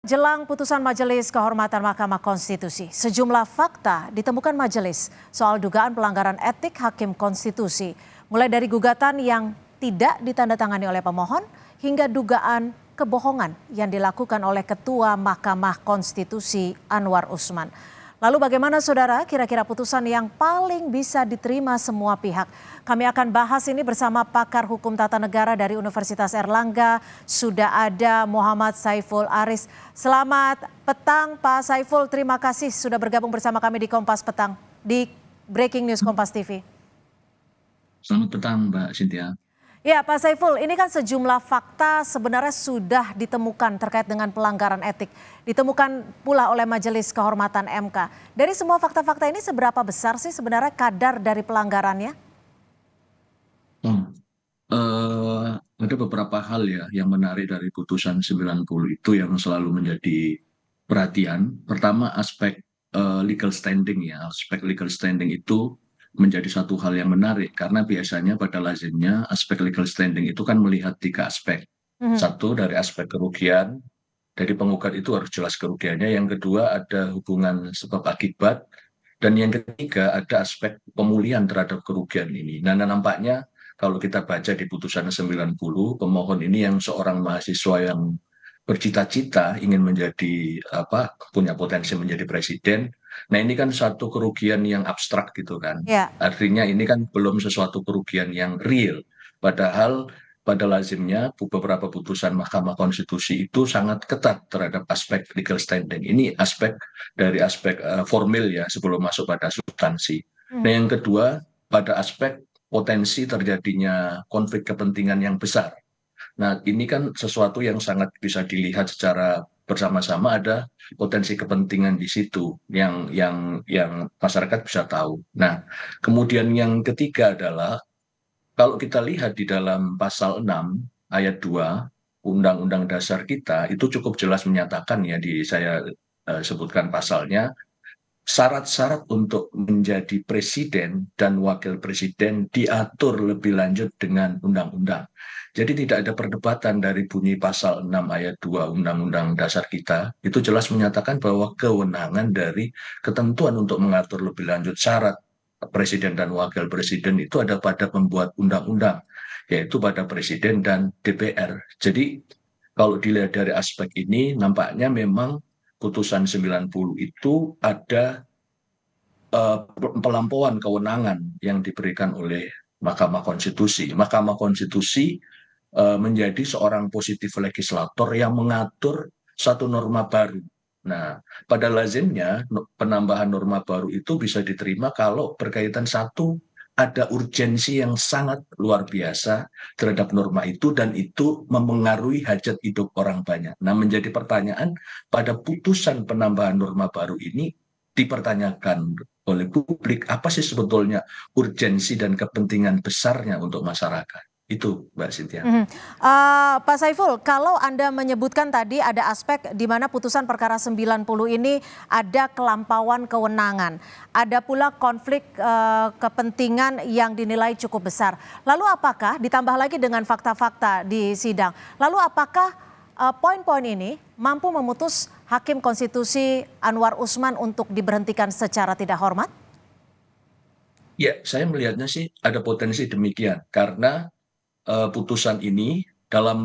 Jelang putusan Majelis Kehormatan Mahkamah Konstitusi, sejumlah fakta ditemukan majelis soal dugaan pelanggaran etik hakim konstitusi, mulai dari gugatan yang tidak ditandatangani oleh pemohon hingga dugaan kebohongan yang dilakukan oleh Ketua Mahkamah Konstitusi Anwar Usman. Lalu bagaimana saudara kira-kira putusan yang paling bisa diterima semua pihak? Kami akan bahas ini bersama pakar hukum tata negara dari Universitas Erlangga. Sudah ada Muhammad Saiful Aris. Selamat petang Pak Saiful, terima kasih sudah bergabung bersama kami di Kompas Petang, di Breaking News Kompas TV. Selamat petang Mbak Cynthia. Ya Pak Saiful, ini kan sejumlah fakta sebenarnya sudah ditemukan terkait dengan pelanggaran etik. Ditemukan pula oleh Majelis Kehormatan MK. Dari semua fakta-fakta ini seberapa besar sih sebenarnya kadar dari pelanggarannya? Ada beberapa hal ya yang menarik dari putusan 90 itu yang selalu menjadi perhatian. Pertama aspek legal standing ya. Aspek legal standing itu menjadi satu hal yang menarik karena biasanya pada lazimnya aspek legal standing itu kan melihat tiga aspek. Satu dari aspek kerugian, dari penggugat itu harus jelas kerugiannya. Yang kedua ada hubungan sebab akibat, dan yang ketiga ada aspek pemulihan terhadap kerugian ini. Nah, nampaknya kalau kita baca di putusan 90, pemohon ini yang seorang mahasiswa yang bercita-cita ingin menjadi punya potensi menjadi presiden. Nah, ini kan satu kerugian yang abstrak gitu kan. Ya. Artinya ini kan belum sesuatu kerugian yang real. Padahal pada lazimnya beberapa putusan Mahkamah Konstitusi itu sangat ketat terhadap aspek legal standing. Ini aspek dari aspek formil ya sebelum masuk pada substansi. Nah, yang kedua pada aspek potensi terjadinya konflik kepentingan yang besar. Nah, ini kan sesuatu yang sangat bisa dilihat secara bersama-sama, ada potensi kepentingan di situ yang masyarakat bisa tahu. Nah, kemudian yang ketiga adalah kalau kita lihat di dalam pasal 6 ayat 2 Undang-Undang Dasar kita itu cukup jelas menyatakan ya, saya sebutkan pasalnya, syarat-syarat untuk menjadi presiden dan wakil presiden diatur lebih lanjut dengan undang-undang. Jadi tidak ada perdebatan dari bunyi pasal 6 ayat 2 Undang-Undang Dasar kita, itu jelas menyatakan bahwa kewenangan dari ketentuan untuk mengatur lebih lanjut syarat presiden dan wakil presiden itu ada pada pembuat undang-undang, yaitu pada presiden dan DPR. Jadi kalau dilihat dari aspek ini, nampaknya memang putusan 90 itu ada pelampauan kewenangan yang diberikan oleh Mahkamah Konstitusi. Mahkamah Konstitusi menjadi seorang positif legislator yang mengatur satu norma baru. Nah, pada lazimnya penambahan norma baru itu bisa diterima kalau berkaitan satu, ada urgensi yang sangat luar biasa terhadap norma itu dan itu memengaruhi hajat hidup orang banyak. Nah, menjadi pertanyaan pada putusan penambahan norma baru ini dipertanyakan oleh publik, apa sih sebetulnya urgensi dan kepentingan besarnya untuk masyarakat. Itu Mbak Cynthia. Pak Saiful, kalau Anda menyebutkan tadi ada aspek di mana putusan perkara 90 ini ada kelampauan kewenangan, ada pula konflik kepentingan yang dinilai cukup besar. Lalu apakah ditambah lagi dengan fakta-fakta di sidang, lalu apakah poin-poin ini mampu memutus Hakim Konstitusi Anwar Usman untuk diberhentikan secara tidak hormat? Ya, saya melihatnya sih ada potensi demikian karena putusan ini dalam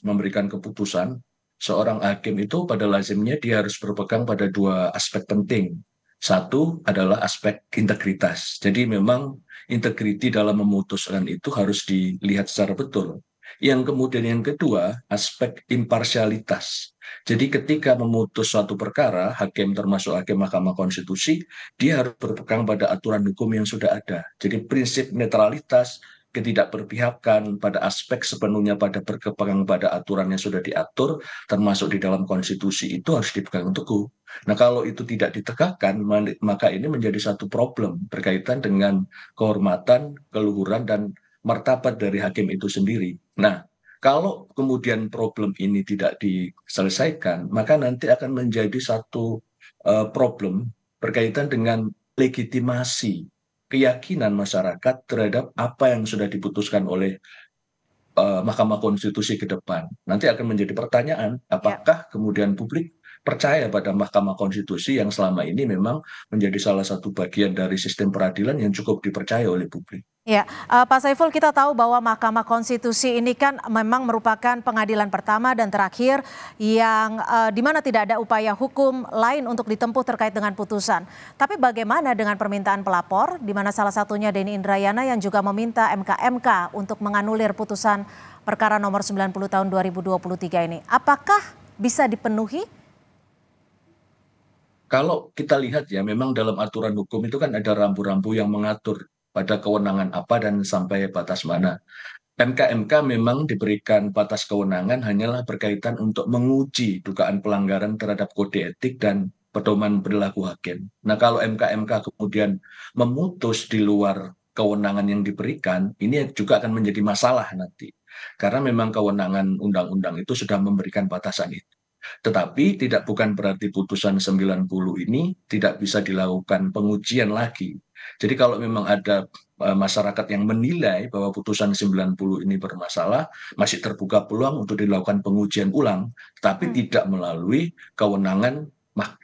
memberikan keputusan, seorang hakim itu pada lazimnya dia harus berpegang pada dua aspek penting. Satu adalah aspek integritas. Jadi memang integriti dalam memutuskan itu harus dilihat secara betul. Yang kemudian yang kedua, aspek imparsialitas. Jadi ketika memutus suatu perkara, hakim termasuk hakim Mahkamah Konstitusi, dia harus berpegang pada aturan hukum yang sudah ada. Jadi prinsip netralitas, ketidakberpihakan pada aspek sepenuhnya pada berpegang pada aturan yang sudah diatur, termasuk di dalam konstitusi itu harus dipegang teguh. Nah, kalau itu tidak ditegakkan, maka ini menjadi satu problem berkaitan dengan kehormatan, keluhuran, dan martabat dari hakim itu sendiri. Nah, kalau kemudian problem ini tidak diselesaikan, maka nanti akan menjadi satu problem berkaitan dengan legitimasi keyakinan masyarakat terhadap apa yang sudah diputuskan oleh Mahkamah Konstitusi ke depan. Nanti akan menjadi pertanyaan, Ya. apakah kemudian publik percaya pada Mahkamah Konstitusi yang selama ini memang menjadi salah satu bagian dari sistem peradilan yang cukup dipercaya oleh publik. Ya, Pak Saiful, kita tahu bahwa Mahkamah Konstitusi ini kan memang merupakan pengadilan pertama dan terakhir yang di mana tidak ada upaya hukum lain untuk ditempuh terkait dengan putusan. Tapi bagaimana dengan permintaan pelapor, di mana salah satunya Denny Indrayana yang juga meminta MK untuk menganulir putusan perkara nomor 90 tahun 2023 ini. Apakah bisa dipenuhi? Kalau kita lihat ya, memang dalam aturan hukum itu kan ada rambu-rambu yang mengatur pada kewenangan apa dan sampai batas mana. MK memang diberikan batas kewenangan hanyalah berkaitan untuk menguji dugaan pelanggaran terhadap kode etik dan pedoman perilaku hakim. Nah, kalau MK kemudian memutus di luar kewenangan yang diberikan, ini juga akan menjadi masalah nanti. Karena memang kewenangan undang-undang itu sudah memberikan batasan itu. Tetapi bukan berarti putusan 90 ini tidak bisa dilakukan pengujian lagi. Jadi kalau memang ada masyarakat yang menilai bahwa putusan 90 ini bermasalah, masih terbuka peluang untuk dilakukan pengujian ulang, tapi tidak melalui kewenangan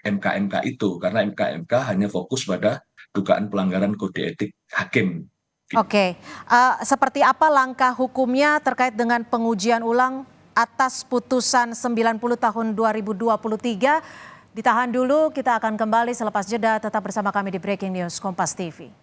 MK itu, karena MK hanya fokus pada dugaan pelanggaran kode etik hakim. Oke, seperti apa langkah hukumnya terkait dengan pengujian ulang atas putusan 90 tahun 2023? Ditahan dulu, kita akan kembali selepas jeda. Tetap bersama kami di Breaking News Kompas TV.